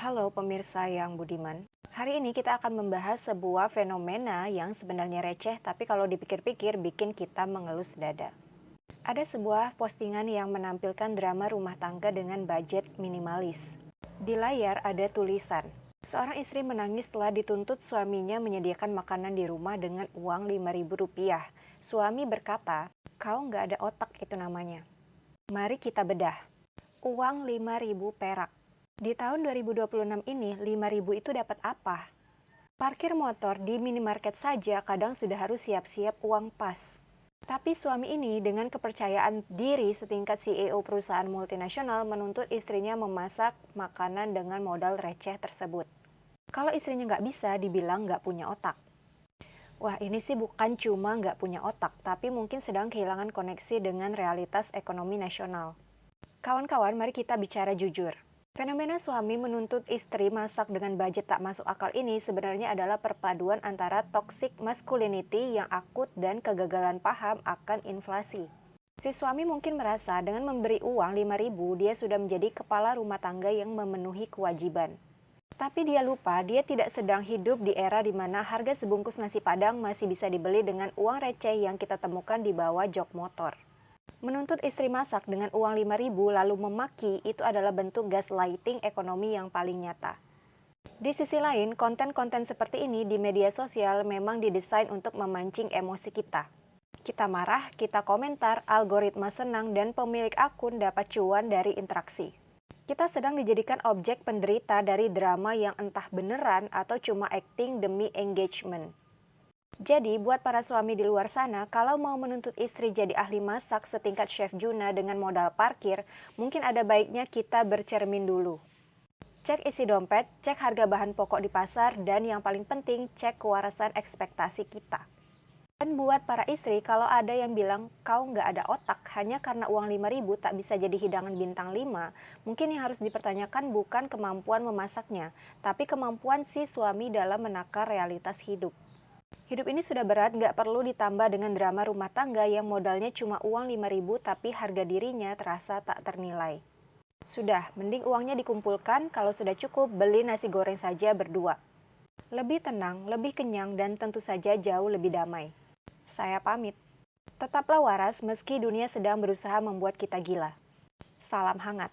Halo pemirsa yang budiman. Hari ini kita akan membahas sebuah fenomena yang sebenarnya receh tapi kalau dipikir-pikir bikin kita mengelus dada. Ada sebuah postingan yang menampilkan drama rumah tangga dengan budget minimalis. Di layar ada tulisan, seorang istri menangis setelah dituntut suaminya menyediakan makanan di rumah dengan uang Rp5.000. Suami berkata, "Kau nggak ada otak itu namanya." Mari kita bedah. Uang 5.000 perak. Di tahun 2026 ini, 5.000 itu dapat apa? Parkir motor di minimarket saja kadang sudah harus siap-siap uang pas. Tapi suami ini dengan kepercayaan diri setingkat CEO perusahaan multinasional menuntut istrinya memasak makanan dengan modal receh tersebut. Kalau istrinya nggak bisa, dibilang nggak punya otak. Wah, ini sih bukan cuma nggak punya otak, tapi mungkin sedang kehilangan koneksi dengan realitas ekonomi nasional. Kawan-kawan, mari kita bicara jujur. Fenomena suami menuntut istri masak dengan budget tak masuk akal ini sebenarnya adalah perpaduan antara toxic masculinity yang akut dan kegagalan paham akan inflasi. Si suami mungkin merasa dengan memberi uang 5.000 dia sudah menjadi kepala rumah tangga yang memenuhi kewajiban. Tapi dia lupa dia tidak sedang hidup di era di mana harga sebungkus nasi Padang masih bisa dibeli dengan uang receh yang kita temukan di bawah jok motor. Menuntut istri masak dengan uang 5.000 lalu memaki itu adalah bentuk gaslighting ekonomi yang paling nyata. Di sisi lain, konten-konten seperti ini di media sosial memang didesain untuk memancing emosi kita. Kita marah, kita komentar, algoritma senang, dan pemilik akun dapat cuan dari interaksi. Kita sedang dijadikan objek penderita dari drama yang entah beneran atau cuma acting demi engagement. Jadi, buat para suami di luar sana, kalau mau menuntut istri jadi ahli masak setingkat Chef Juna dengan modal parkir, mungkin ada baiknya kita bercermin dulu. Cek isi dompet, cek harga bahan pokok di pasar, dan yang paling penting, cek kewarasan ekspektasi kita. Dan buat para istri, kalau ada yang bilang, kau nggak ada otak hanya karena uang 5.000 tak bisa jadi hidangan bintang 5, mungkin yang harus dipertanyakan bukan kemampuan memasaknya, tapi kemampuan si suami dalam menakar realitas hidup. Hidup ini sudah berat, nggak perlu ditambah dengan drama rumah tangga yang modalnya cuma uang 5.000 tapi harga dirinya terasa tak ternilai. Sudah, mending uangnya dikumpulkan, kalau sudah cukup beli nasi goreng saja berdua. Lebih tenang, lebih kenyang, dan tentu saja jauh lebih damai. Saya pamit. Tetaplah waras meski dunia sedang berusaha membuat kita gila. Salam hangat.